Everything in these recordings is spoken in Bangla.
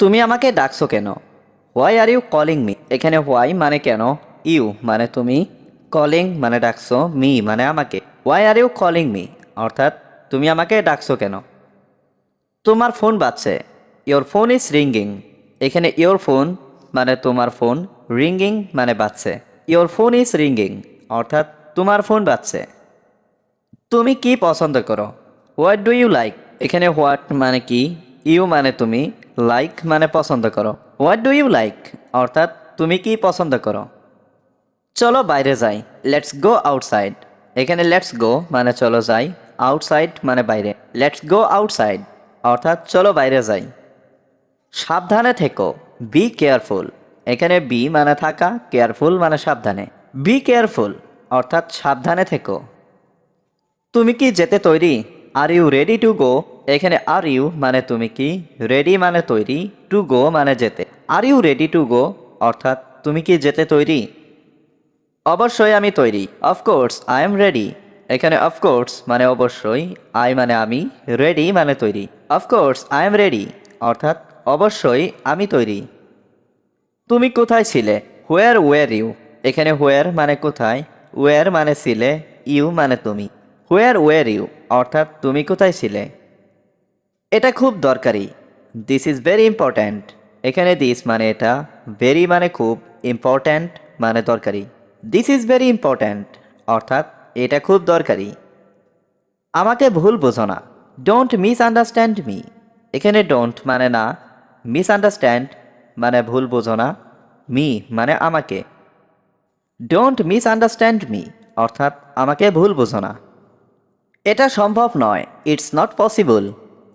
তুমি আমাকে ডাকছো কেন? Why are you calling me? এখানে হোয়াই মানে কেন, ইউ মানে তুমি, কলিং মানে ডাকছো, মি মানে আমাকে। Why are you calling me অর্থাৎ তুমি আমাকে ডাকছো কেন? তোমার ফোন বাজছে, ইয়োর ফোন ইজ রিঙ্গিং। এখানে ইয়োর ফোন মানে তোমার ফোন, রিঙ্গিং মানে বাজছে। ইয়োর ফোন ইজ রিঙ্গিং অর্থাৎ তোমার ফোন বাজছে। তুমি কি পছন্দ করো? What do you like? এখানে হোয়াট মানে কি, ইউ মানে তুমি, লাইক মানে পছন্দ করো। হোয়াট ডু ইউ লাইক অর্থাৎ তুমি কি পছন্দ করো? চলো বাইরে যাই, লেটস গো আউটসাইড। এখানে লেটস গো মানে চলো যাই, আউটসাইড মানে বাইরে। লেটস গো আউটসাইড অর্থাৎ চলো বাইরে যাই। সাবধানে থেকো, বি কেয়ারফুল। এখানে বি মানে থাকা, কেয়ারফুল মানে সাবধানে। বি কেয়ারফুল অর্থাৎ সাবধানে থেকো। তুমি কি যেতে তৈরি? Are you ready to go? এখানে আর ইউ মানে তুমি কি, রেডি মানে তৈরি, টু গো মানে যেতে। Are you ready to go অর্থাৎ তুমি কি যেতে তৈরি? অবশ্যই আমি তৈরি, অফকোর্স আই এম রেডি। এখানে অফকোর্স মানে অবশ্যই, আই মানে আমি, রেডি মানে তৈরি। অফকোর্স আই এম রেডি অর্থাৎ অবশ্যই আমি তৈরি। তুমি কোথায় ছিলে? Where were you? এখানে হোয়ার মানে কোথায়, ওয়ার মানে ছিলে, ইউ মানে তুমি। হোয়ার ওয়ার ইউ অর্থাৎ তুমি কোথায় ছিলে? এটা খুব দরকারি, দিস ইজ ভেরি ইম্পর্ট্যান্ট। এখানে দিস মানে এটা, ভেরি মানে খুব, ইম্পর্ট্যান্ট মানে দরকারি। দিস ইজ ভেরি ইম্পর্ট্যান্ট অর্থাৎ এটা খুব দরকারি। আমাকে ভুল বোঝো না, ডোন্ট মিস আন্ডারস্ট্যান্ড মি। এখানে ডোন্ট মানে না, মিস আন্ডারস্ট্যান্ড মানে ভুল বোঝো না, মি মানে আমাকে। ডোন্ট মিস আন্ডারস্ট্যান্ড মি অর্থাৎ আমাকে ভুল বোঝো না। এটা সম্ভব নয়, ইটস নট পসিবল।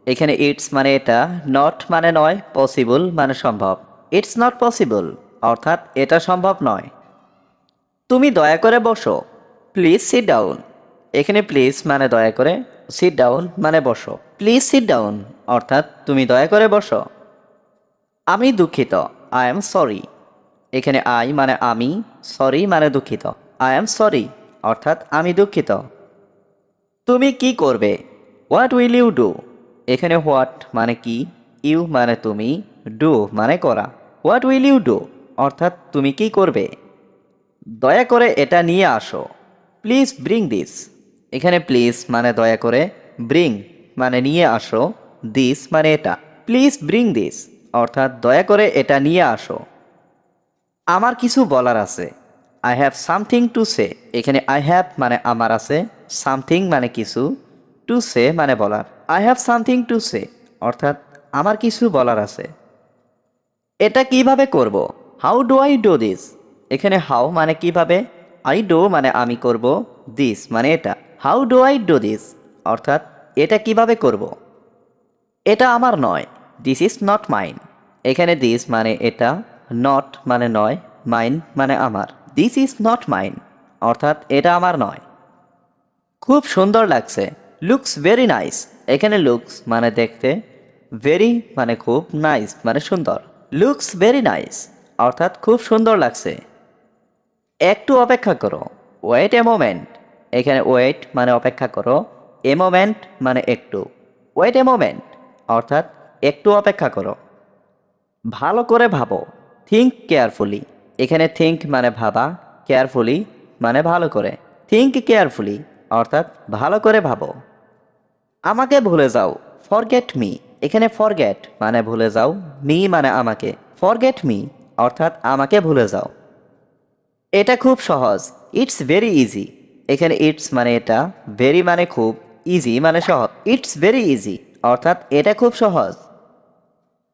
এখানে ইটস মানে এটা, নট মানে নয়, পসিবল মানে সম্ভব। ইটস নট পসিবল অর্থাৎ এটা সম্ভব নয়। তুমি দয়া করে বসো, প্লিজ সিট ডাউন। এখানে প্লিজ মানে দয়া করে, সিট ডাউন মানে বসো। প্লিজ সিট ডাউন অর্থাৎ তুমি দয়া করে বসো। আমি দুঃখিত, আই এম সরি। এখানে আই মানে আমি, সরি মানে দুঃখিত। আই এম সরি অর্থাৎ আমি দুঃখিত। তুমি কি করবে? What will you do? এখানে হোয়াট মানে কি, ইউ মানে তুমি, ডু মানে করা। হোয়াট উইল ইউ ডু অর্থাৎ তুমি কি করবে? দয়া করে এটা নিয়ে আসো, প্লিজ ব্রিং দিস। এখানে প্লিজ মানে দয়া করে, ব্রিং মানে নিয়ে আসো, দিস মানে এটা। প্লিজ ব্রিং দিস অর্থাৎ দয়া করে এটা নিয়ে আসো। আমার কিছু বলার আছে, I have something to say. এখানে আই হ্যাভ মানে আমার আছে, সামথিং মানে কিছু, টু সে মানে বলার। I have something to say অর্থাৎ আমার কিছু বলার আছে। এটা কিভাবে করব? How do I do this? এখানে হাউ মানে কিভাবে, আই ডু মানে আমি করব, দিস মানে এটা। How do I do this অর্থাৎ এটা কিভাবে করব? এটা আমার নয়, দিস ইজ নট মাইন। এখানে দিস মানে এটা, নট মানে নয়, মাইন মানে আমার। দিস ইজ নট মাইন অর্থাৎ এটা আমার নয়। খুব সুন্দর লাগছে, লুকস ভেরি নাইস। এখানে লুকস মানে দেখতে, ভেরি মানে খুব, নাইস মানে সুন্দর। লুকস ভেরি নাইস অর্থাৎ খুব সুন্দর লাগছে। একটু অপেক্ষা করো, ওয়েট এ মোমেন্ট। এখানে ওয়েট মানে অপেক্ষা করো, এ মোমেন্ট মানে একটু। ওয়েট এ মোমেন্ট অর্থাৎ একটু অপেক্ষা করো। ভালো করে ভাবো, থিঙ্ক কেয়ারফুলি। এখানে থিঙ্ক মানে ভাবা, কেয়ারফুলি মানে ভালো করে। থিঙ্ক কেয়ারফুলি অর্থাৎ ভালো করে ভাবো। আমাকে ভুলে যাও, ফরগেট মি। এখানে ফরগেট মানে ভুলে যাও, মি মানে আমাকে। ফরগেট মি অর্থাৎ আমাকে ভুলে যাও। এটা খুব সহজ, ইটস ভেরি ইজি। এখানে ইটস মানে এটা, ভেরি মানে খুব, ইজি মানে সহজ। ইটস ভেরি ইজি অর্থাৎ এটা খুব সহজ।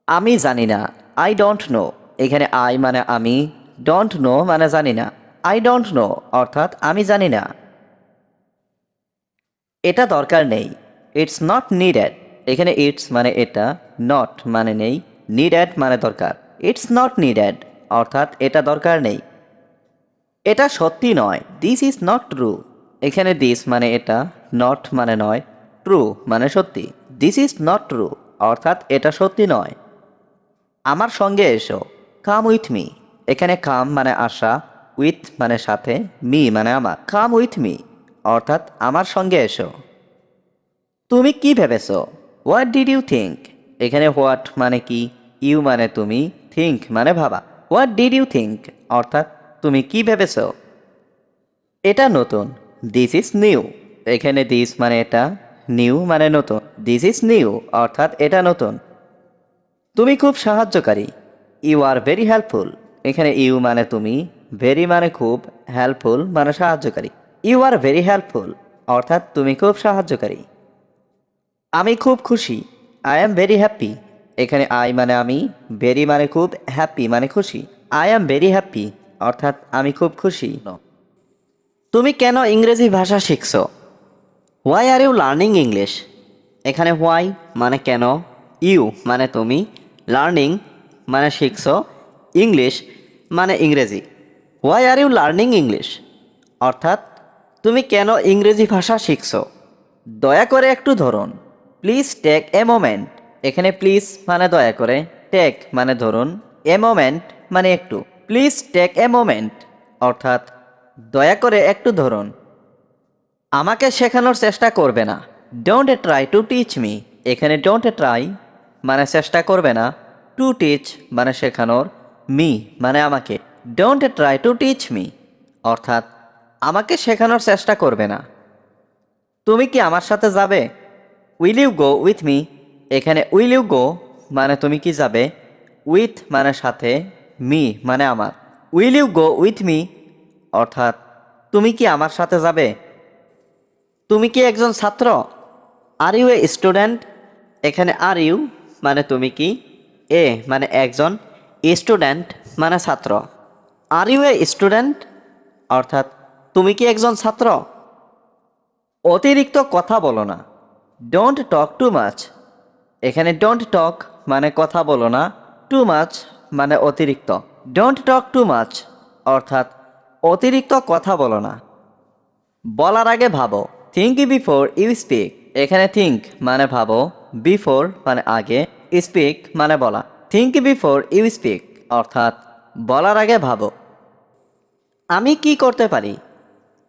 আমি জানি না, আই ডোন্ট নো। এখানে আই মানে আমি, ডোন্ট নো মানে জানি না। আই ডোন্ট নো অর্থাৎ আমি জানি না। এটা দরকার নেই, ইটস নট নিডেড। এখানে ইটস মানে এটা, নট মানে নেই, নিডেড মানে দরকার। ইটস নট নিডেড অর্থাৎ এটা দরকার নেই। এটা সত্যি নয়, দিস ইজ নট ট্রু। এখানে দিস মানে এটা, নট মানে নয়, ট্রু মানে সত্যি, দিস ইজ নট ট্রু অর্থাৎ এটা সত্যি নয়। আমার সঙ্গে এসো, কাম উইথ মি। এখানে কাম মানে আসা, উইথ মানে সাথে, মি মানে আমার। কাম উইথ মি অর্থাৎ আমার সঙ্গে এসো। তুমি কি ভেবেছো? What did you think? এখানে হোয়াট মানে কি, ইউ মানে তুমি, থিঙ্ক মানে ভাবা। হোয়াট ডিড ইউ থিঙ্ক অর্থাৎ তুমি কি ভেবেছো? এটা নতুন, দিস ইজ নিউ। এখানে দিস মানে এটা, নিউ মানে নতুন। দিস ইজ নিউ অর্থাৎ এটা নতুন। তুমি খুব সাহায্যকারী, ইউ আর ভেরি হেল্পফুল। এখানে ইউ মানে তুমি, ভেরি মানে খুব, হেল্পফুল মানে সাহায্যকারী। ইউ আর ভেরি হেল্পফুল অর্থাৎ তুমি খুব সাহায্যকারী। আমি খুব খুশি, আই অ্যাম ভেরি হ্যাপি। এখানে আই মানে আমি, ভেরি মানে খুব, হ্যাপি মানে খুশি। আই অ্যাম ভেরি হ্যাপি অর্থাৎ আমি খুব খুশি। তুমি কেন ইংরেজি ভাষা শিখছো? Why are you learning English? এখানে হোয়াই মানে কেন, ইউ মানে তুমি, লার্নিং মানে শিখছো, ইংলিশ মানে ইংরেজি। Why are you learning English অর্থাৎ তুমি কেন ইংরেজি ভাষা শিখছো? দয়া করে একটু ধরুন, প্লিজ টেক এ মোমেন্ট। এখানে প্লিজ মানে দয়া করে, টেক মানে ধরুন, এ মোমেন্ট মানে একটু। প্লিজ টেক এ মোমেন্ট অর্থাৎ দয়া করে একটু ধরুন। আমাকে শেখানোর চেষ্টা করবে না, don't try to teach me. এখানে ডোন্ট ট্রাই মানে চেষ্টা করবে না, টু টিচ মানে শেখানোর, মি মানে আমাকে। Don't try to teach me অর্থাৎ আমাকে শেখানোর চেষ্টা করবে না। তুমি কি আমার সাথে যাবে? Will you go with me? এখানে উইল ইউ গো মানে তুমি কি যাবে, উইথ মানে সাথে, মি মানে আমার। Will you go with me অর্থাৎ তুমি কি আমার সাথে যাবে? তুমি কি একজন ছাত্র? Are you a student? এখানে আর ইউ মানে তুমি কি, এ মানে একজন, স্টুডেন্ট মানে ছাত্র। আর ইউ এ স্টুডেন্ট অর্থাৎ তুমি কি একজন ছাত্র? অতিরিক্ত কথা বলো না, ডোন্ট টক টু মাচ। এখানে ডোন্ট টক মানে কথা বলো না, টু মাচ মানে অতিরিক্ত। ডোন্ট টক টু মাচ অর্থাৎ অতিরিক্ত কথা বলো না। বলার আগে ভাবো, থিঙ্ক বিফোর ইউ স্পিক। এখানে থিঙ্ক মানে ভাবো, বিফোর মানে আগে, স্পিক মানে বলা। থিঙ্ক বিফোর ইউ স্পিক অর্থাৎ বলার আগে ভাবো। আমি কি করতে পারি?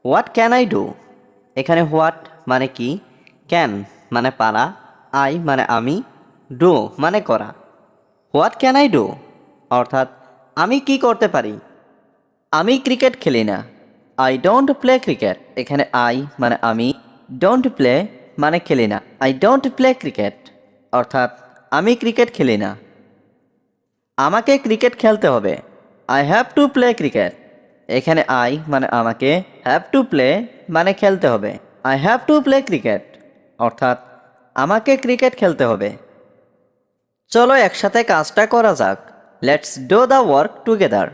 What can I do? এখানে হোয়াট মানে কি, ক্যান মানে পারা, আই মানে আমি, ডু মানে করা। হোয়াট ক্যান আই ডু অর্থাৎ আমি কি করতে পারি? আমি ক্রিকেট খেলি না, আই ডোন্ট প্লে ক্রিকেট। এখানে আই মানে আমি, ডোন্ট প্লে মানে খেলি না, আই ডোন্ট প্লে ক্রিকেট অর্থাৎ আমি ক্রিকেট খেলি না। আমাকে ক্রিকেট খেলতে হবে, I have to play cricket. এখানে আই মানে আমাকে, হ্যাভ টু প্লে মানে খেলতে হবে, I have to play cricket অর্থাৎ আমাকে ক্রিকেট খেলতে হবে। চলো একসাথে কাজটা করা যাক, let's do the work together.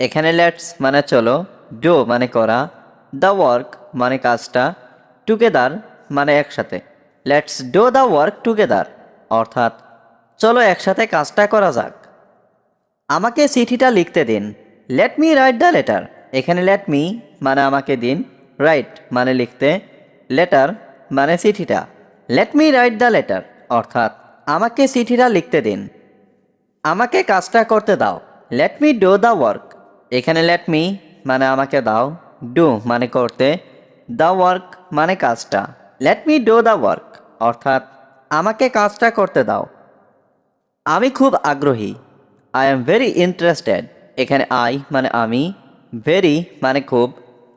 এখানে লেটস মানে চলো, ডু মানে করা, দ্য ওয়ার্ক মানে কাজটা, টুগেদার মানে একসাথে। Let's do the work together অর্থাৎ চলো একসাথে কাজটা করা যাক। আমাকে চিঠিটা লিখতে দিন, let me write the letter. এখানে লেট মি মানে আমাকে দিন, রাইট মানে লিখতে, লেটার মানে চিঠিটা। Let me write the letter অর্থাৎ আমাকে চিঠিটা লিখতে দিন। আমাকে কাজটা করতে দাও, let me do the work. এখানে লেট মি মানে আমাকে দাও, ডু মানে করতে, দ্য ওয়ার্ক মানে কাজটা। Let me do the work অর্থাৎ আমাকে কাজটা করতে দাও। আমি খুব আগ্রহী, আই এম ভেরি ইন্টারেস্টেড। এখানে আই মানে আমি, ভেরি মানে খুব,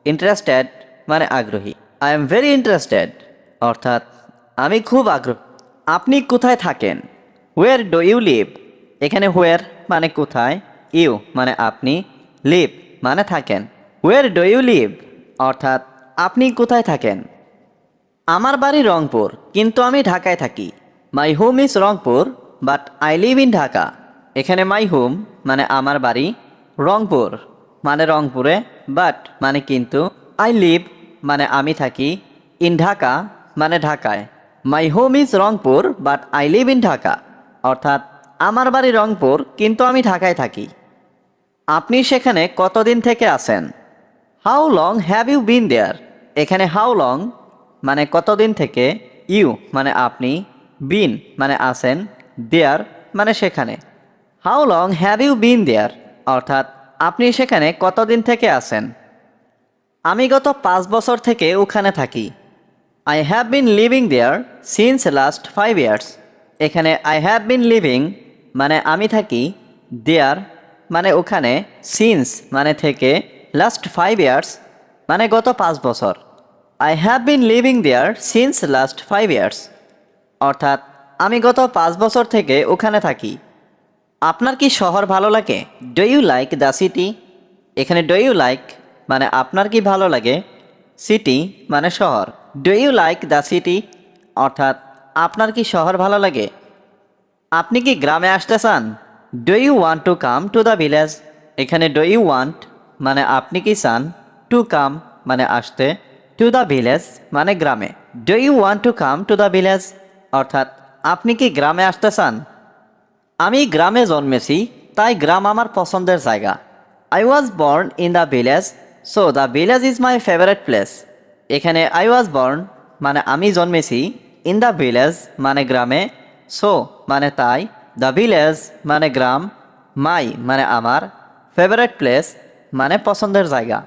ইন্টারেস্টেড মানে আগ্রহী। আই এম ভেরি ইন্টারেস্টেড অর্থাৎ আমি খুব আগ্রহী। আপনি কোথায় থাকেন? Where do you live? এখানে হোয়ার মানে কোথায়, ইউ মানে আপনি, লিভ মানে থাকেন। হোয়ার ডু ইউ লিভ অর্থাৎ আপনি কোথায় থাকেন? আমার বাড়ি রংপুর কিন্তু আমি ঢাকায় থাকি, my home is Rangpur but I live in Dhaka. এখানে মাই হোম মানে আমার বাড়ি, রংপুর মানে রংপুরে, বাট মানে কিন্তু, আই লিভ মানে আমি থাকি, ইন ঢাকা মানে ঢাকায়। My home is Rangpur but I live in Dhaka অর্থাৎ আমার বাড়ি রংপুর কিন্তু আমি ঢাকায় থাকি। আপনি সেখানে কতদিন থেকে আছেন? How long have you been there? এখানে হাউ লং মানে কতদিন থেকে, ইউ মানে আপনি, বিন মানে আছেন, দেয়ার মানে সেখানে। How long have you been there অর্থাৎ আপনি সেখানে কতদিন থেকে আছেন। আমি গত 5 বছর থেকে ওখানে থাকি। I have been living there since last 5 years. এখানে আই হ্যাভ বিন লিভিং মানে আমি থাকি, দেয়ার মানে ওখানে, সিন্স মানে থেকে, লাস্ট 5 ইয়ার্স মানে গত 5 বছর। I have been living there since last 5 years অর্থাৎ আমি গত 5 বছর থেকে ওখানে থাকি। আপনার কি শহর ভালো লাগে? Do you like the city? এখানে ডু ইউ লাইক মানে আপনার কি ভালো লাগে, সিটি মানে শহর। Do you like the city অর্থাৎ আপনার কি শহর ভালো লাগে। আপনি কি গ্রামে আসতে চান? Do you want to come to the village? এখানে ডু ইউ ওয়ান্ট মানে আপনি কি চান, টু কাম মানে আসতে, টু দ্য ভিলেজ মানে গ্রামে। Do you want to come to the village অর্থাৎ আপনি কি গ্রামে আসতে চান। আমি গ্রামে জন্মেছি, তাই গ্রাম আমার পছন্দের জায়গা। I was born in the village, so the village is my favourite place. এখানে আই ওয়াজ বর্ন মানে আমি জন্মেছি, ইন দ্য ভিলেজ মানে গ্রামে, সো মানে তাই, দ্য ভিলেজ মানে গ্রাম, মাই মানে আমার, ফেভারিট প্লেস মানে পছন্দের জায়গা।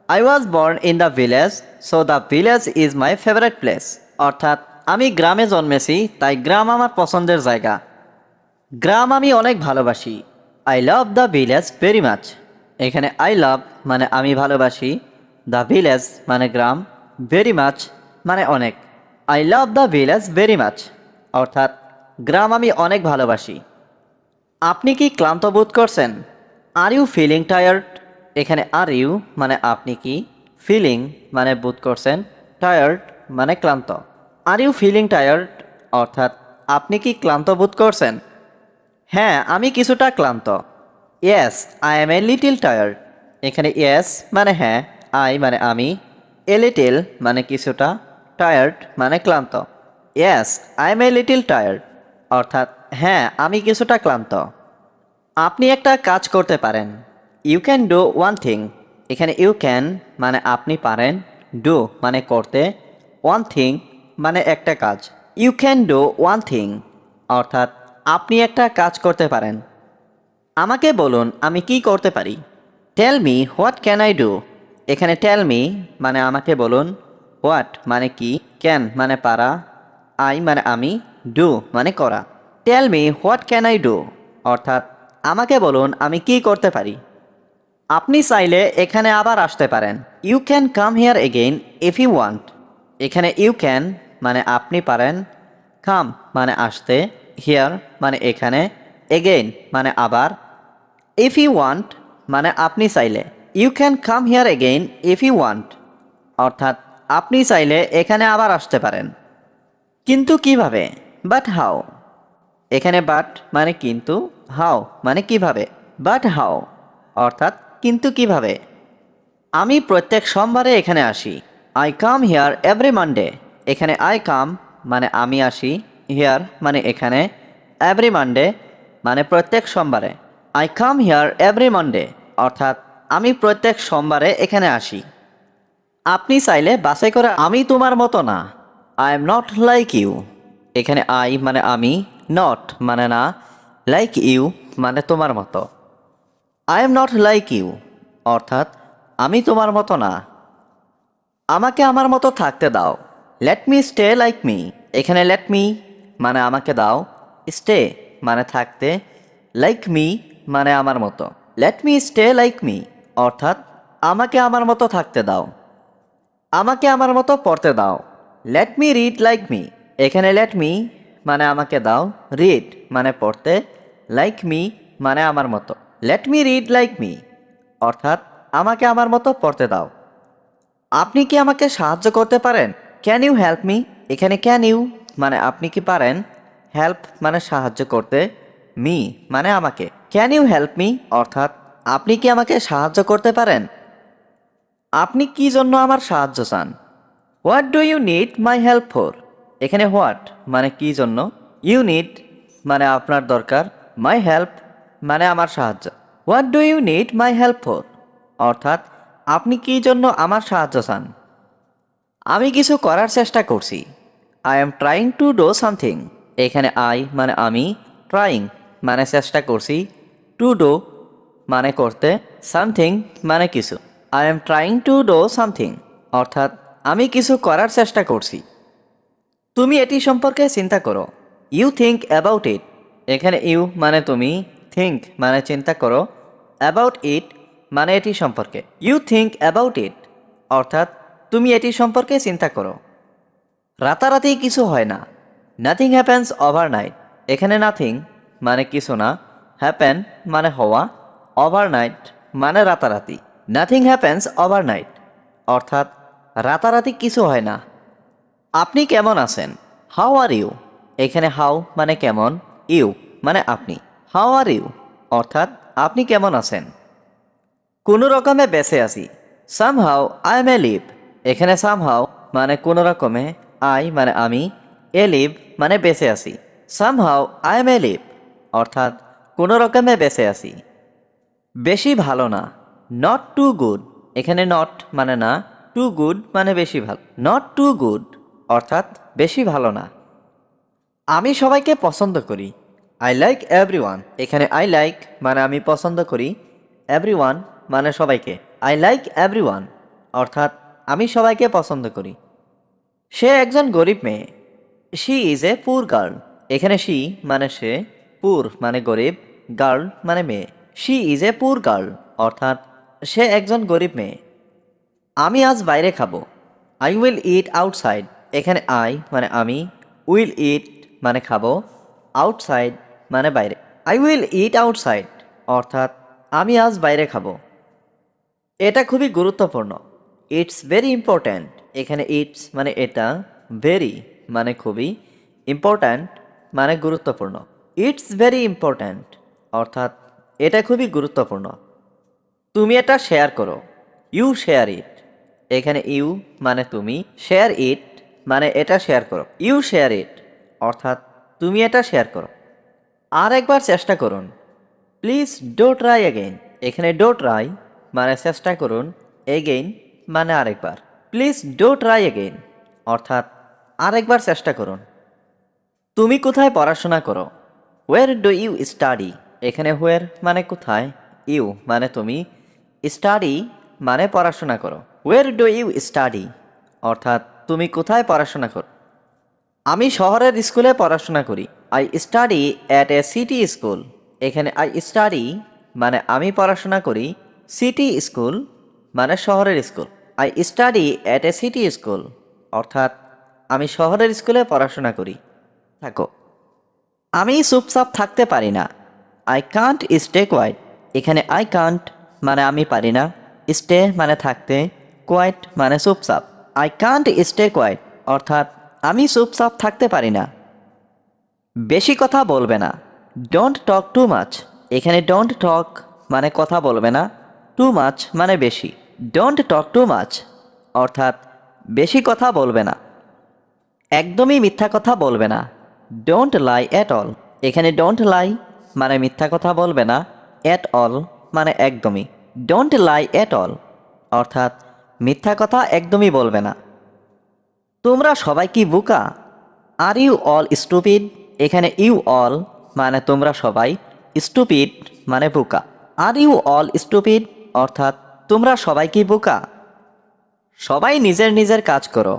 I was born in the village, so the village is my favourite place অর্থাৎ আমি গ্রামে জন্মেছি, তাই গ্রাম আমার পছন্দের জায়গা। গ্রাম আমি অনেক ভালোবাসি। I love the village very much. এখানে আই লাভ মানে আমি ভালোবাসি, দ্য ভিলেজ মানে গ্রাম, ভেরি মাচ মানে অনেক। I love the village very much অর্থাৎ গ্রাম আমি অনেক ভালোবাসি। আপনি কি ক্লান্ত বোধ করছেন? Are you feeling tired? এখানে আর ইউ মানে আপনি কি, ফিলিং মানে বোধ করছেন, টায়ার্ড মানে ক্লান্ত। আর ইউ ফিলিং টায়ার্ড অর্থাৎ আপনি কি ক্লান্ত বোধ করছেন। হ্যাঁ আমি কিছুটা ক্লান্ত। Yes I M a little tired. এখানে ইয়েস মানে হ্যাঁ, আই মানে আমি, এ লিটিল মানে কিছুটা, টায়ার্ড মানে ক্লান্ত। Yes I M a little tired অর্থাৎ হ্যাঁ আমি কিছুটা ক্লান্ত। আপনি একটা কাজ করতে পারেন। You can do one thing. এখানে ইউ ক্যান মানে আপনি পারেন, ডু মানে করতে, ওয়ান থিং মানে একটা কাজ। You can do one thing অর্থাৎ আপনি একটা কাজ করতে পারেন। আমাকে বলুন আমি কি করতে পারি। Tell me what can I do. এখানে টেল মি মানে আমাকে বলুন, হোয়াট মানে কি, ক্যান মানে পারা, আই মানে আমি, ডু মানে করা। Tell me what can I do অর্থাৎ আমাকে বলুন আমি কি করতে পারি। আপনি চাইলে এখানে আবার আসতে পারেন। You can come here again if you want. এখানে ইউ ক্যান মানে আপনি পারেন, কাম মানে আসতে, হিয়ার মানে এখানে, এগেইন মানে আবার, ইফ ইউ ওয়ান্ট মানে আপনি চাইলে। You can come here again if you want অর্থাৎ আপনি চাইলে এখানে আবার আসতে পারেন। কিন্তু কিভাবে? But how. এখানে বাট মানে কিন্তু, হাউ মানে কিভাবে। বাট হাউ অর্থাৎ কিন্তু কিভাবে। আমি প্রত্যেক সোমবারে এখানে আসি। I come here every Monday. এখানে আই কাম মানে আমি আসি, হিয়ার মানে এখানে, এভরি মানডে মানে প্রত্যেক সোমবারে। I come here every Monday অর্থাৎ আমি প্রত্যেক সোমবারে এখানে আসি। আপনি চাইলে বাসে করে আমি তোমার মতো না। I am not like you. এখানে আই মানে আমি, নট মানে না, লাইক ইউ মানে তোমার মতো। I am not like you অর্থাৎ আমি তোমার মতো না। আমাকে আমার মতো থাকতে দাও। Let me stay like me. এখানে লেট মি মানে আমাকে দাও, স্টে মানে থাকতে, লাইক মি মানে আমার মতো। Let me stay like me অর্থাৎ আমাকে আমার মতো থাকতে দাও। আমাকে আমার মতো পড়তে দাও। Let me read like me. এখানে লেট মি মানে আমাকে দাও, রিড মানে পড়তে, লাইক মি মানে আমার মতো। Let me read like me অর্থাৎ আমাকে আমার মতো পড়তে দাও। আপনি কি আমাকে সাহায্য করতে পারেন? Can you help me. এখানে ক্যান ইউ মানে আপনি কি পারেন, হেল্প মানে সাহায্য করতে, মি মানে আমাকে। ক্যান ইউ হেল্প মি অর্থাৎ আপনি কি আমাকে সাহায্য করতে পারেন। আপনি কি জন্য আমার সাহায্য চান? What do you need my help for. এখানে হোয়াট মানে কি জন্য, ইউ নিড মানে আপনার দরকার, মাই হেল্প মানে আমার সাহায্য। What do you need my help for অর্থাৎ আপনি কি জন্য আমার সাহায্য চান। আমি কিছু করার চেষ্টা করছি। I am trying to do something. এখানে আই মানে আমি, ট্রাইং মানে চেষ্টা করছি, টু ডু মানে করতে, সামথিং মানে কিছু। I am trying to do something অর্থাৎ আমি কিছু করার চেষ্টা করছি। তুমি এটি সম্পর্কে চিন্তা করো। You think about it. এখানে ইউ মানে তুমি, থিঙ্ক মানে চিন্তা করো, অ্যাবাউট ইট মানে এটি সম্পর্কে। ইউ থিঙ্ক অ্যাবাউট ইট অর্থাৎ তুমি এটি সম্পর্কে চিন্তা করো। রাতারাতি কিছু হয় না। Nothing happens overnight. এখানে নাথিং মানে কিছু না, হ্যাপেন মানে হওয়া, ওভারনাইট মানে রাতারাতি। নাথিং হ্যাপেন্স ওভারনাইট অর্থাৎ রাতারাতি কিছু হয় না। আপনি কেমন আছেন? How are you. এখানে হাউ মানে কেমন, ইউ মানে আপনি। হাউ আর ইউ অর্থাৎ আপনি কেমন আছেন? কোনো রকমে বেঁচে আছি। Somehow I may live. এখানে সামহাউ মানে কোনো রকমে, আই মানে আমি, এ লিভ মানে বেঁচে আছি। সামহাউ আই মে লিভ অর্থাৎ কোনো রকমে বেঁচে আছি। বেশি ভালো না। Not too good. এখানে নট মানে না, টু গুড মানে বেশি ভালো। নট টু গুড অর্থাৎ বেশি ভালো না। আমি সবাইকে পছন্দ করি। I like everyone. এখানে আই লাইক মানে আমি পছন্দ করি, এভরিওয়ান মানে সবাইকে। আই লাইক এভরিওয়ান অর্থাৎ আমি সবাইকে পছন্দ করি। সে একজন গরিব মেয়ে। শি ইজ এ পুর গার্ল। এখানে শি মানে সে, পুর মানে গরিব, গার্ল মানে মেয়ে। শি ইজ এ পুর গার্ল অর্থাৎ সে একজন গরিব মেয়ে। আমি আজ বাইরে খাবো। I will eat outside. এখানে আই মানে আমি, উইল ইট মানে খাবো, আউটসাইড মানে বাইরে। আই উইল ইট আউটসাইড অর্থাৎ আমি আজ বাইরে খাবো। এটা খুবই গুরুত্বপূর্ণ। It's very important. এখানে ইটস মানে এটা, ভেরি মানে খুবই, ইম্পর্ট্যান্ট মানে গুরুত্বপূর্ণ। ইটস ভেরি ইম্পর্ট্যান্ট অর্থাৎ এটা খুবই গুরুত্বপূর্ণ। তুমি এটা শেয়ার করো। ইউ শেয়ার ইট। এখানে ইউ মানে তুমি, শেয়ার ইট মানে এটা শেয়ার করো। ইউ শেয়ার ইট অর্থাৎ তুমি এটা শেয়ার করো। আর একবার চেষ্টা করুন। Please do try again. এখানে ডো ট্রাই মানে চেষ্টা করুন, এগেইন মানে আরেকবার। প্লিজ ডো ট্রাই এগেইন অর্থাৎ আরেকবার চেষ্টা করুন। তুমি কোথায় পড়াশোনা করো? ওয়ের ডু ইউ স্টাডি। এখানে হোয়ার মানে কোথায়, ইউ মানে তুমি, স্টাডি মানে পড়াশোনা করো। ওয়ের ডু ইউ স্টাডি অর্থাৎ তুমি কোথায় পড়াশোনা করো। আমি শহরের স্কুলে পড়াশোনা করি। I study at a city school. এখানে আই স্টাডি মানে আমি পড়াশোনা করি, সিটি স্কুল মানে শহরের school. I study at a city school অর্থাৎ আমি শহরের স্কুলে পড়াশোনা করি। থাকো। আমি চুপচাপ থাকতে পারি না। I can't stay quiet. এখানে আই কান্ট মানে আমি পারি না, স্টে মানে থাকতে, কোয়াইট মানে চুপচাপ। আই কান্ট স্টে কোয়াইট অর্থাৎ আমি চুপচাপ থাকতে পারি না। বেশি কথা বলবে না। Don't talk too much. এখানে ডোন্ট টক মানে কথা বলবে না, টু মাচ মানে বেশি। ডোন্ট টক টু মাচ অর্থাৎ বেশি কথা বলবে না। একদমই মিথ্যা কথা বলবে না। Don't lie at all. এখানে ডোন্ট লাই মানে মিথ্যা কথা বলবে না, অ্যাট অল মানে একদমই। ডোন্ট লাই অ্যাট অল অর্থাৎ মিথ্যা কথা একদমই বলবে না। তোমরা সবাই কি বোকা? Are you all stupid. এখানে ইউ অল মানে তোমরা সবাই, স্টুপিড মানে বোকা। আর ইউ অল স্টুপিড অর্থাৎ তোমরা সবাই কি বোকা? সবাই নিজের নিজের কাজ করো।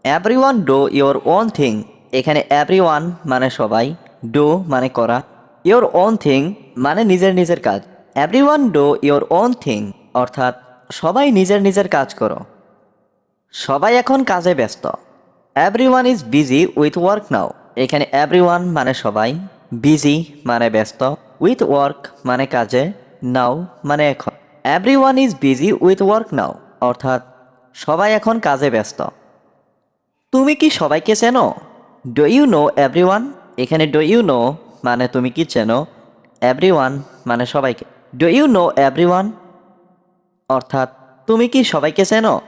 Everyone do your own thing. এখানে এভরিওয়ান মানে সবাই, ডু মানে করা, ইয়োর ওন থিং মানে নিজের নিজের কাজ। Everyone do your own thing অর্থাৎ সবাই নিজের নিজের কাজ করো। সবাই এখন কাজে ব্যস্ত। Everyone is busy with work নাও। এখানে এভরিওয়ান মানে সবাই, বিজি মানে ব্যস্ত, উইথ ওয়ার্ক মানে কাজে, নাও মানে এখন। Everyone is busy with work now অর্থাৎ সবাই এখন কাজে ব্যস্ত। তুমি কি সবাইকে চেনো? Do you know everyone. এখানে ডু ইউ নো মানে তুমি কি চেনো, এভরিওয়ান মানে সবাইকে। ডু ইউ নো এভরিওয়ান অর্থাৎ তুমি কি সবাইকে চেনো?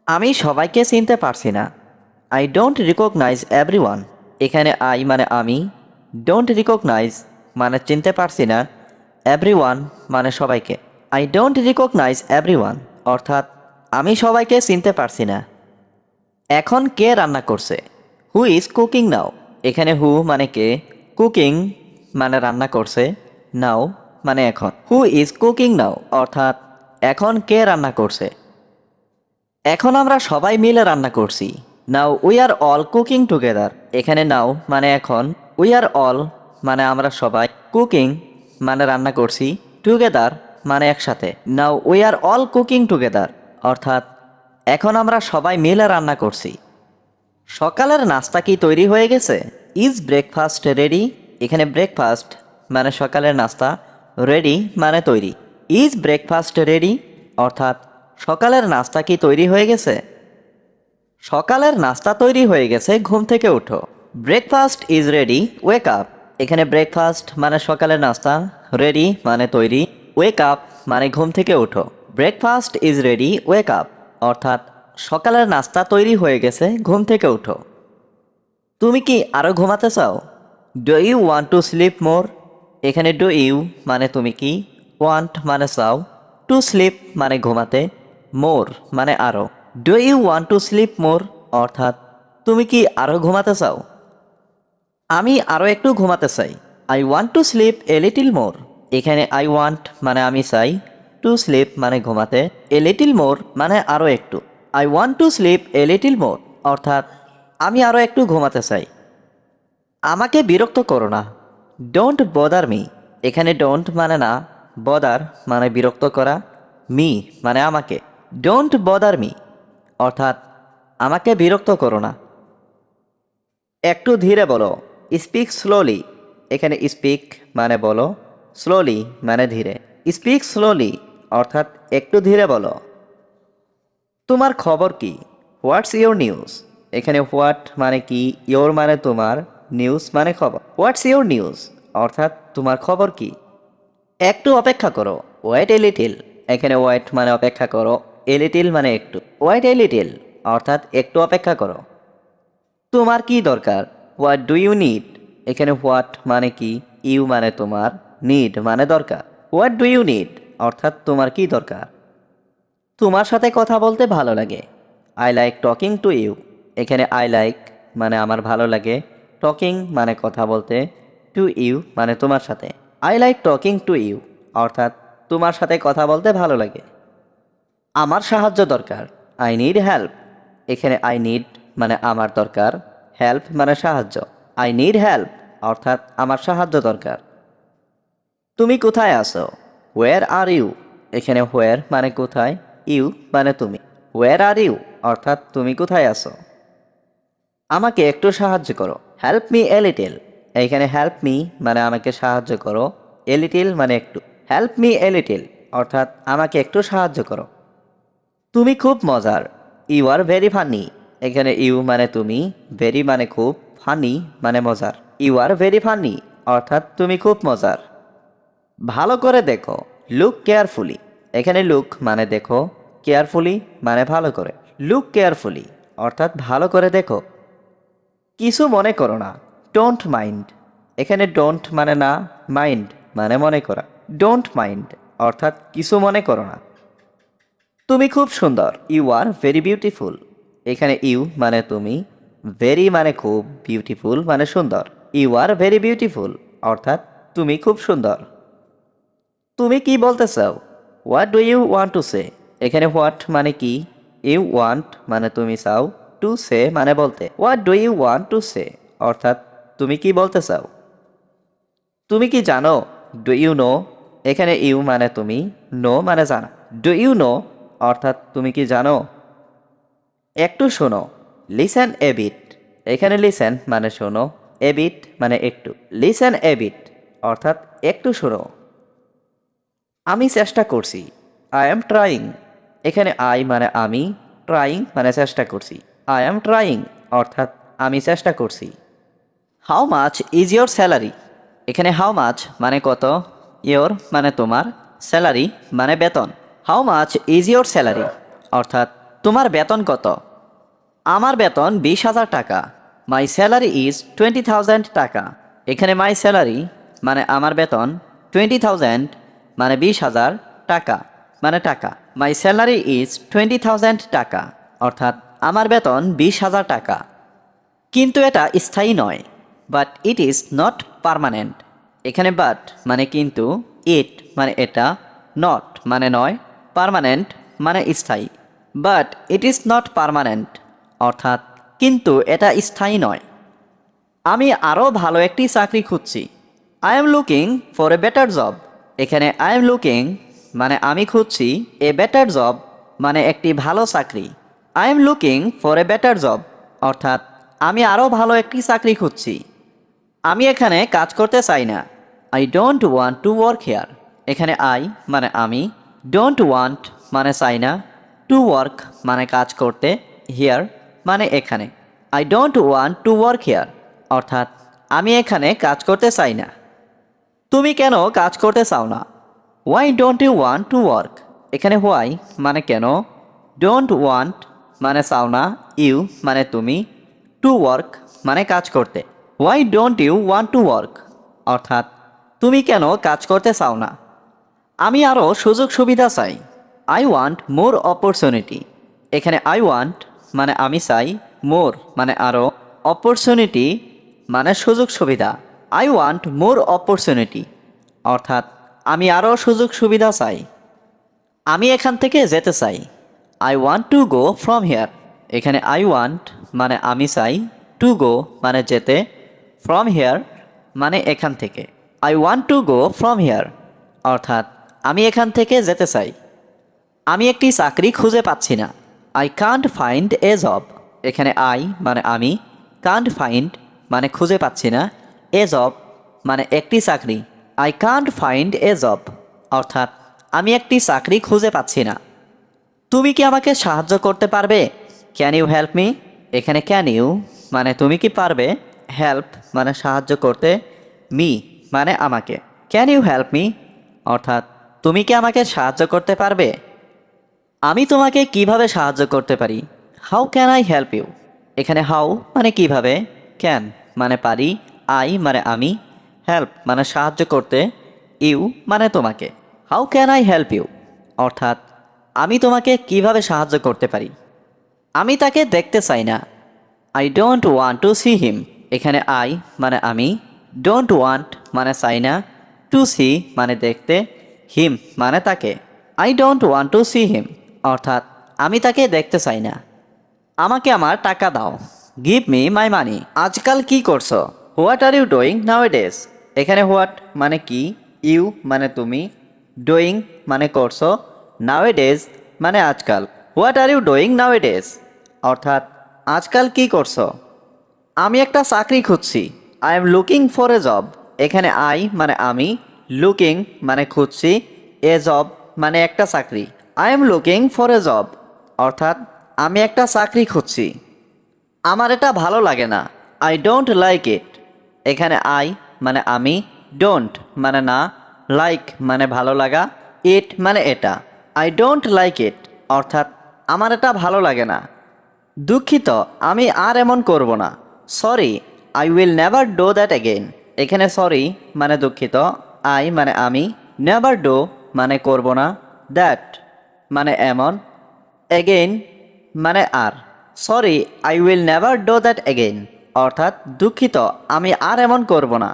আমি সবাইকে চিনতে পারছি না। I don't recognise everyone. এখানে আই মানে আমি, ডোন্ট রিকগনাইজ মানে চিনতে পারছি না, এভরিওয়ান মানে সবাইকে। আই ডোন্ট রিকগনাইজ এভরিওয়ান অর্থাৎ আমি সবাইকে চিনতে পারছি না। এখন কে রান্না করছে? হু ইজ কুকিং নাও, এখানে হু মানে কে, কুকিং মানে রান্না করছে, নাও মানে এখন। হু ইজ কুকিং নাও অর্থাৎ এখন কে রান্না করছে। এখন আমরা সবাই মিলে রান্না করছি। Now we are all cooking together, এখানে নাও মানে এখন, উই আর অল মানে আমরা সবাই, কুকিং মানে রান্না করছি, টুগেদার মানে একসাথে। Now we are all cooking together অর্থাৎ এখন আমরা সবাই মিলে রান্না করছি। সকালের নাস্তা কি তৈরি হয়ে গেছে? ইজ ব্রেকফাস্ট রেডি, এখানে ব্রেকফাস্ট মানে সকালের নাস্তা, রেডি মানে তৈরি। ইজ ব্রেকফাস্ট রেডি অর্থাৎ সকালের নাস্তা কি তৈরি হয়ে গেছে। সকালের নাস্তা তৈরি হয়ে গেছে, ঘুম থেকে উঠো। Breakfast is ready, wake up, এখানে ব্রেকফাস্ট মানে সকালের নাস্তা, রেডি মানে তৈরি, ওয়েক আপ মানে ঘুম থেকে উঠো। Breakfast is ready, wake up অর্থাৎ সকালের নাস্তা তৈরি হয়ে গেছে, ঘুম থেকে উঠো। তুমি কি আরও ঘুমাতে চাও? Do you want to sleep more, এখানে ডু ইউ মানে তুমি কি, ওয়ান্ট মানে চাও, টু স্লিপ মানে ঘুমাতে, মোর মানে আরও। Do you want to sleep more অর্থাৎ তুমি কি আরও ঘুমাতে চাও? আমি আরও একটু ঘুমাতে চাই। I want to sleep a little more, এখানে আই ওয়ান্ট মানে আমি চাই, টু স্লিপ মানে ঘুমাতে, এ লিটিল মোর মানে আরও একটু। I want to sleep a little more অর্থাৎ আমি আরও একটু ঘুমাতে চাই। আমাকে বিরক্ত করো না, ডোন্ট বদার মি, এখানে ডোন্ট মানে না, বদার মানে বিরক্ত করা, মি মানে আমাকে। ডোন্ট বদার মি অর্থাৎ আমাকে বিরক্ত করো না। একটু ধীরে বলো, স্পিক স্লোলি, এখানে স্পিক মানে বলো, স্লোলি মানে ধীরে। স্পিক স্লোলি অর্থাৎ একটু ধীরে বলো। তোমার খবর কি? হোয়াটস ইয়োর নিউজ, এখানে হোয়াট মানে কি, ইয়োর মানে তোমার, নিউজ মানে খবর। হোয়াটস ইয়োর নিউজ অর্থাৎ তোমার খবর কি। একটু অপেক্ষা করো, ওয়েট এ লিটিল, এখানে ওয়েট মানে অপেক্ষা করো, এ লিটিল মানে একটু, ওয়েট এ লিটিল অর্থাৎ একটু অপেক্ষা করো। তোমার কি দরকার? হোয়াট ডু ইউ নিড, এখানে হোয়াট মানে কি, ইউ মানে তোমার, নিড মানে দরকার। হোয়াট ডু ইউ নিড অর্থাৎ তোমার কি দরকার। তোমার সাথে কথা বলতে ভালো লাগে। I like talking to you, এখানে আই লাইক মানে আমার ভালো লাগে, টকিং মানে কথা বলতে, টু ইউ মানে তোমার সাথে। I like talking to you অর্থাৎ তোমার সাথে কথা বলতে ভালো লাগে। আমার সাহায্য দরকার। আই নিড হেল্প, এখানে আই নিড মানে আমার দরকার, হেল্প মানে সাহায্য। আই নিড হেল্প অর্থাৎ আমার সাহায্য দরকার। তুমি কোথায় আছো? হোয়ার আর ইউ, এখানে হোয়ার মানে কোথায়, ইউ মানে তুমি। হোয়ার আর ইউ অর্থাৎ তুমি কোথায় আছো। আমাকে একটু সাহায্য করো। হেল্প মি এ লিটিল, এইখানে হেল্প মি মানে আমাকে সাহায্য করো, এ লিটিল মানে একটু। হেল্প মি এ লিটিল অর্থাৎ আমাকে একটু সাহায্য করো। তুমি খুব মজার। ইউ আর ভেরি ফানি, এখানে ইউ মানে তুমি, ভেরি মানে খুব, ফানি মানে মজার। ইউ আর ভেরি ফানি অর্থাৎ তুমি খুব মজার। ভালো করে দেখো, লুক কেয়ারফুলি, এখানে লুক মানে দেখো, কেয়ারফুলি মানে ভালো করে। লুক কেয়ারফুলি অর্থাৎ ভালো করে দেখো। কিছু মনে করো না, ডোন্ট মাইন্ড, এখানে ডোন্ট মানে না, মাইন্ড মানে মনে করা। ডোন্ট মাইন্ড অর্থাৎ কিছু মনে করো না। তুমি খুব সুন্দর। ইউ আর ভেরি বিউটিফুল, এখানে ইউ মানে তুমি, ভেরি মানে খুব, বিউটিফুল মানে সুন্দর। ইউ আর ভেরি বিউটিফুল অর্থাৎ তুমি খুব সুন্দর। তুমি কি বলতে চাও? What do you want to say, এখানে হোয়াট মানে কি, ইউ ওয়ান্ট মানে তুমি চাও, টু সে মানে বলতে। What do you want to say অর্থাৎ তুমি কি বলতে চাও। তুমি কি জানো? ডু ইউ নো, এখানে ইউ মানে তুমি, নো মানে জানা। ডু ইউ নো অর্থাৎ তুমি কি জানো। একটু শোনো, লিসেন এ বিট, এখানে লিসেন মানে শোনো, এ বিট মানে একটু। লিসেন এ বিট অর্থাৎ একটু শোনো। আমি চেষ্টা করছি। আই এম ট্রাইং, এখানে আই মানে আমি, ট্রাইং মানে চেষ্টা করছি। আই এম ট্রাইং অর্থাৎ আমি চেষ্টা করছি। How much is your salary, এখানে হাউ মাচ মানে কত, ইয়োর মানে তোমার, স্যালারি মানে বেতন। How much is your salary অর্থাৎ তোমার বেতন কত। আমার বেতন 20,000 টাকা। মাই স্যালারি ইজ 20,000 টাকা, এখানে মাই স্যালারি মানে আমার বেতন, 20,000 মানে 20,000, টাকা মানে টাকা। মাই স্যালারি ইজ 20,000 টাকা অর্থাৎ আমার বেতন 20,000 টাকা। কিন্তু এটা স্থায়ী নয়। But it is not permanent. এখানে বাট মানে কিন্তু, ইট মানে এটা, নট মানে নয়, পার্মানেন্ট মানে স্থায়ী। But it is not permanent অর্থাৎ কিন্তু এটা স্থায়ী নয়। আমি আরও ভালো একটি চাকরি খুঁজছি। I am looking for a better job. এখানে আই এম লুকিং মানে আমি খুঁজছি, এ বেটার জব মানে একটি ভালো চাকরি। I am looking for a better job অর্থাৎ আমি আরও ভালো একটি চাকরি খুঁজছি। আমি এখানে কাজ করতে চাই না। I don't want to work hair. এখানে আই মানে আমি, ডোন্ট ওয়ান্ট মানে চাই না, টু ওয়ার্ক মানে কাজ করতে, হিয়ার মানে এখানে। I don't want to work hair অর্থাৎ আমি এখানে কাজ করতে চাই না। তুমি কেন কাজ করতে চাও না? Why don't you want to work. এখানে হোয়াই মানে কেন, ডোন্ট ওয়ান্ট মানে চাও না, ইউ মানে তুমি, টু ওয়ার্ক মানে কাজ করতে। Why don't you want to work অর্থাৎ তুমি কেন কাজ করতে চাও না। আমি আরও সুযোগ সুবিধা চাই। I want more opportunity. এখানে আই ওয়ান্ট মানে আমি চাই, মোর মানে আরও, অপরচুনিটি মানে সুযোগ সুবিধা। আই ওয়ান্ট মোর অপরচুনিটি অর্থাৎ আমি আরও সুযোগ সুবিধা চাই। আমি এখান থেকে যেতে চাই। I want to go from here. এখানে আই ওয়ান্ট মানে আমি চাই, টু গো মানে যেতে, ফ্রম হিয়ার মানে এখান থেকে। I want to go from here অর্থাৎ আমি এখান থেকে যেতে চাই। আমি একটি চাকরি খুঁজে পাচ্ছি না। I can't find a job. এখানে আই মানে আমি, কান্ট ফাইন্ড মানে খুঁজে পাচ্ছি না, এ জব মানে একটি চাকরি। I can't find a job অর্থাৎ আমি একটি চাকরি খুঁজে পাচ্ছি না। তুমি কি আমাকে সাহায্য করতে পারবে? Can you help me. এখানে ক্যান ইউ মানে তুমি কি পারবে, হেল্প মানে সাহায্য করতে, মি মানে আমাকে। ক্যান ইউ হেল্প মি অর্থাৎ তুমি কি আমাকে সাহায্য করতে পারবে? আমি তোমাকে কিভাবে সাহায্য করতে পারি? How can I help you. এখানে হাউ মানে কিভাবে, ক্যান মানে পারি, আই মানে আমি, হেল্প মানে সাহায্য করতে, ইউ মানে তোমাকে। How can I help you অর্থাৎ আমি তোমাকে কিভাবে সাহায্য করতে পারি। আমি তাকে দেখতে চাই না। I don't want to see him. এখানে আই মানে আমি, ডোন্ট ওয়ান্ট মানে চাই না, টু সি মানে দেখতে, হিম মানে তাকে। I don't want to see him অর্থাৎ আমি তাকে দেখতে চাই না। আমাকে আমার টাকা দাও। Give me my money. আজকাল কি করছো? What are you doing nowadays. এখানে হোয়াট মানে কি, ইউ মানে তুমি, ডুইং মানে করছো, নাও ডেজ মানে আজকাল। What are you doing nowadays অর্থাৎ আজকাল কি করছো। আমি একটা চাকরি খুঁজছি। I am looking for a job. এখানে আই মানে আমি, লুকিং মানে খুঁজছি, এ জব মানে একটা চাকরি। I am looking for a job অর্থাৎ আমি একটা চাকরি খুঁজছি। আমার এটা ভালো লাগে না। I don't like it. এখানে আই মানে আমি, ডোন্ট মানে না, লাইক মানে ভালো লাগা, ইট মানে এটা। আই ডোন্ট লাইক ইট অর্থাৎ আমার এটা ভালো লাগে না। দুঃখিত, আমি আর এমন করব না। Sorry, I will never do that again. এখানে সরি মানে দুঃখিত, আই মানে আমি, নেভার ডু মানে করব না, দ্যাট মানে এমন, এগেইন মানে আর। Sorry, I will never do that again অর্থাৎ দুঃখিত, আমি আর এমন করব না।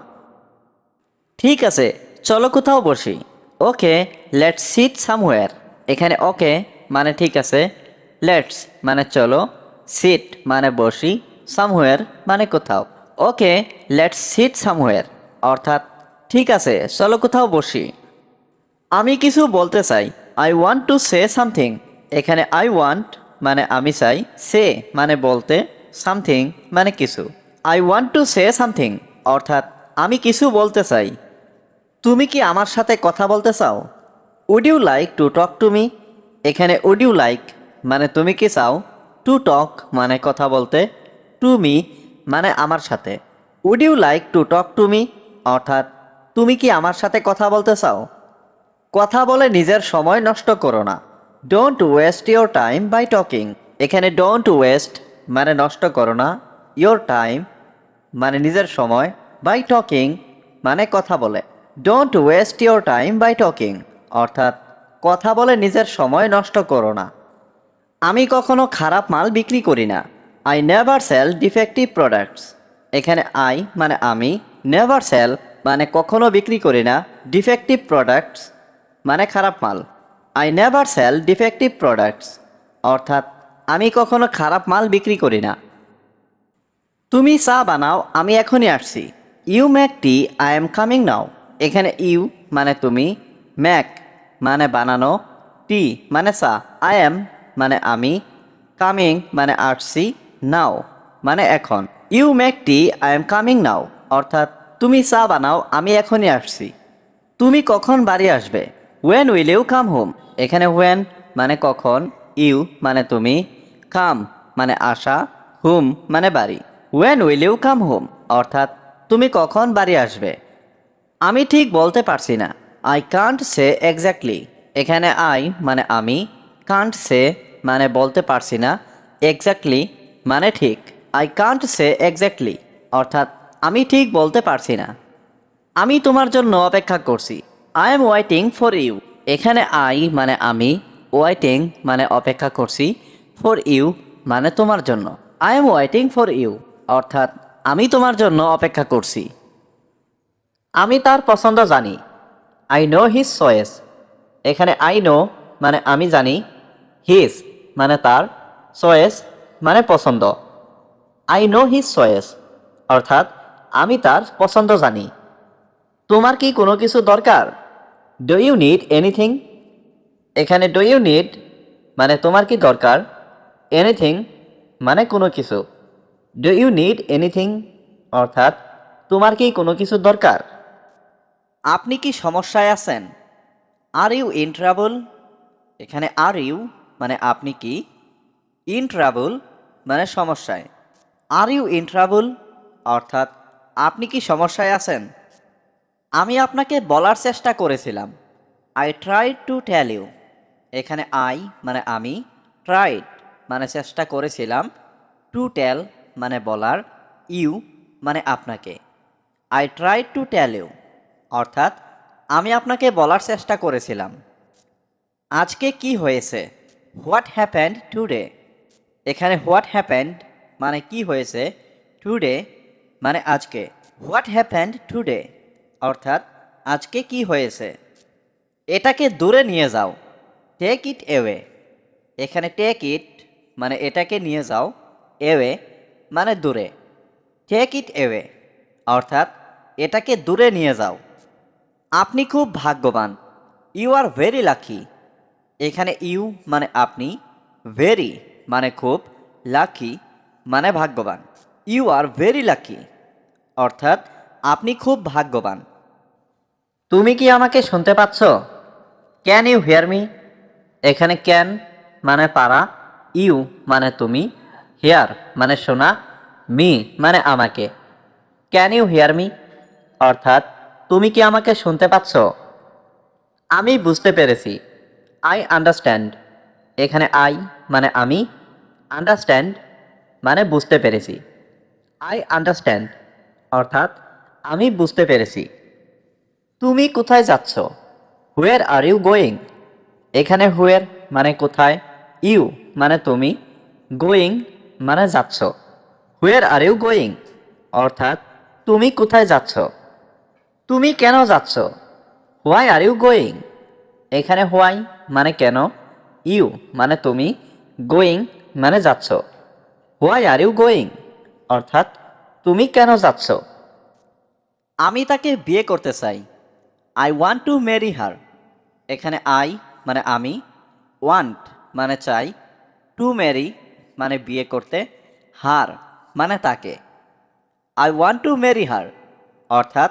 ঠিক আছে, চলো কোথাও বসি। ওকে, লেটস সিট সামওয়্যার। এখানে ওকে মানে ঠিক আছে, লেটস মানে চলো, সিট মানে বসি, সামওয়্যার মানে কোথাও। ওকে, লেটস সিট সামওয়্যার অর্থাৎ ঠিক আছে, চলো কোথাও বসি। আমি কিছু বলতে চাই। I want to say something. এখানে আই ওয়ান্ট মানে আমি চাই, সে মানে বলতে, সামথিং মানে কিছু। I want to say something অর্থাৎ আমি কিছু বলতে চাই। তুমি কি আমার সাথে কথা বলতে চাও? Would you like to talk to me. এখানে উড ইউ লাইক মানে তুমি কি চাও, টু টক মানে কথা বলতে, টু মি মানে আমার সাথে। Would you like to talk to me অর্থাৎ তুমি কি আমার সাথে কথা বলতে চাও? কথা বলে নিজের সময় নষ্ট করো না। Don't waste your time by talking. এখানে ডোন্ট ওয়েস্ট মানে নষ্ট করো না, ইয়োর টাইম মানে নিজের সময়, বাই টকিং মানে কথা বলে। Don't waste your time by talking অর্থাৎ কথা বলে নিজের সময় নষ্ট করো না। আমি কখনো খারাপ মাল বিক্রি করি না। I never sell defective products. এখানে আই মানে আমি, নেভার সেল মানে কখনো বিক্রি করি না, ডিফেক্টিভ প্রোডাক্টস মানে খারাপ মাল। I never sell defective products অর্থাৎ আমি কখনো খারাপ মাল বিক্রি করি না। তুমি চা বানাও, আমি এখনই আসছি। You make tea, I am coming now. এখানে ইউ মানে তুমি, মেক মানে বানানো, টি মানে চা, আই এম মানে আমি, কামিং মানে আসছি, নাও মানে এখন। You make tea, I am coming now অর্থাৎ তুমি চা বানাও, আমি এখনই আসছি। তুমি কখন বাড়ি আসবে? When will you come home. এখানে ওয়েন মানে কখন, ইউ মানে তুমি, কাম মানে আসা, হোম মানে বাড়ি। When will you come home অর্থাৎ তুমি কখন বাড়ি আসবে। আমি ঠিক বলতে পারছি না, আই কান্ট সে এক্স্যাক্টলি। এখানে আই মানে আমি, কান্ট সে মানে বলতে পারছি না, এক্স্যাক্টলি মানে ঠিক। আই কান্ট সে এক্স্যাক্টলি অর্থাৎ আমি ঠিক বলতে পারছি না। আমি তোমার জন্য অপেক্ষা করছি। I am waiting for you. এখানে আই মানে আমি, ওয়েটিং মানে অপেক্ষা করছি, ফর ইউ মানে তোমার জন্য। I am waiting for you অর্থাৎ আমি তোমার জন্য অপেক্ষা করছি। আমি তার পছন্দ জানি। I know his choice. এখানে আই নো মানে আমি জানি, হিজ মানে তার, চয়েস মানে পছন্দ। আই নো হিজ চয়েস অর্থাৎ আমি তার পছন্দ জানি। তোমার কি কোনো কিছু দরকার? Do you need anything. এখানে ডু ইউ নিড মানে তোমার কি দরকার, এনিথিং মানে কোনো কিছু। ডু ইউ নিড এনিথিং অর্থাৎ তোমার কি কোনো কিছু দরকার। আপনি কি সমস্যায় আছেন? Are you in trouble. এখানে আর ইউ মানে আপনি কি, ইন ট্রাবল মানে সমস্যায়। আর ইউ ইন ট্রাবল অর্থাৎ আপনি কি সমস্যায় আছেন। আমি আপনাকে বলার চেষ্টা করেছিলাম। I tried to tell you. এখানে আই মানে আমি, ট্রাইড মানে চেষ্টা করেছিলাম, টু টেল মানে বলার, ইউ মানে আপনাকে। I tried to tell you অর্থাৎ আমি আপনাকে বলার চেষ্টা করেছিলাম। আজকে কি হয়েছে? What happened today. এখানে হোয়াট হ্যাপেন্ড মানে কি হয়েছে, টুডে মানে আজকে। হোয়াট হ্যাপেন্ড টুডে অর্থাৎ আজকে কি হয়েছে। এটাকে দূরে নিয়ে যাও, টেক ইট এওয়ে। এখানে টেক ইট মানে এটাকে নিয়ে যাও, এওয়ে মানে দূরে। টেক ইট এওয়ে অর্থাৎ এটাকে দূরে নিয়ে যাও। আপনি খুব ভাগ্যবান। You are very lucky. এখানে ইউ মানে আপনি, ভেরি মানে খুব, লাকি মানে ভাগ্যবান। ইউ আর ভেরি লাকি অর্থাৎ আপনি খুব ভাগ্যবান। তুমি কি আমাকে শুনতে পাচ্ছ? Can you hear me. এখানে ক্যান মানে পারা, ইউ মানে তুমি, হিয়ার মানে শোনা, মি মানে আমাকে। ক্যান ইউ হিয়ার মি অর্থাৎ তুমি কি আমাকে শুনতে পাচ্ছ? আমি বুঝতে পেরেছি। I understand. এখানে আই মানে আমি, আন্ডারস্ট্যান্ড মানে বুঝতে পেরেছি। আই আন্ডারস্ট্যান্ড অর্থাৎ আমি বুঝতে পেরেছি। তুমি কোথায় যাচ্ছ? হুয়ের আর ইউ গোয়িং। এখানে হুয়ের মানে কোথায়, ইউ মানে তুমি, গোয়িং মানে যাচ্ছ। হুয়ের আর ইউ গোয়িং অর্থাৎ তুমি কোথায় যাচ্ছ। তুমি কেন যাচ্ছ? Why are you going. এখানে হোয়াই মানে কেন, ইউ মানে তুমি, গোয়িং মানে যাচ্ছ। হোয়াই আর ইউ গোয়িং অর্থাৎ তুমি কেন যাচ্ছ। আমি তাকে বিয়ে করতে চাই। I want to marry her. এখানে আই মানে আমি, ওয়ান্ট মানে চাই, টু ম্যারি মানে বিয়ে করতে, হার মানে তাকে। I want to marry her অর্থাৎ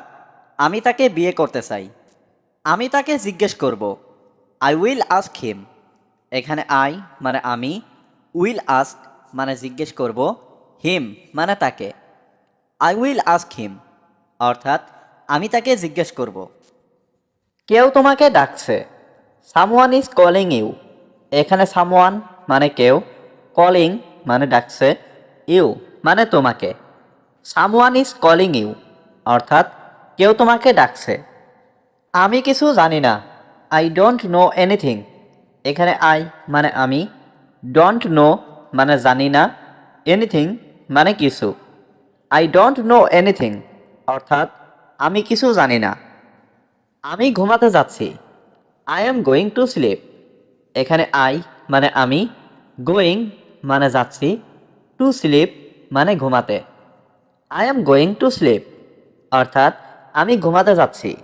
আমি তাকে বিয়ে করতে চাই। আমি তাকে জিজ্ঞেস করব। I will ask him. এখানে আই মানে আমি, উইল আস্ক মানে জিজ্ঞেস করব, হিম মানে তাকে। আই উইল আস্ক হিম অর্থাৎ আমি তাকে জিজ্ঞেস করব। কেউ তোমাকে ডাকছে। Someone is calling you. এখানে সামওয়ান মানে কেউ, কলিং মানে ডাকছে, ইউ মানে তোমাকে। সামওয়ান ইজ কলিং ইউ অর্থাৎ কেউ তোমাকে ডাকছে। আমি কিছু জানি না। I don't know anything. এখানে আই মানে আমি, ডোন্ট নো মানে জানি না, এনিথিং মানে কিছু। আই ডোন্ট নো এনিথিং অর্থাৎ আমি কিছু জানি না। আমি ঘুমাতে যাচ্ছি। I am going to sleep. এখানে আই মানে আমি, গোয়িং মানে যাচ্ছি, টু স্লিপ মানে ঘুমাতে। I am going to sleep অর্থাৎ আমি ঘুমাতে যাচ্ছি।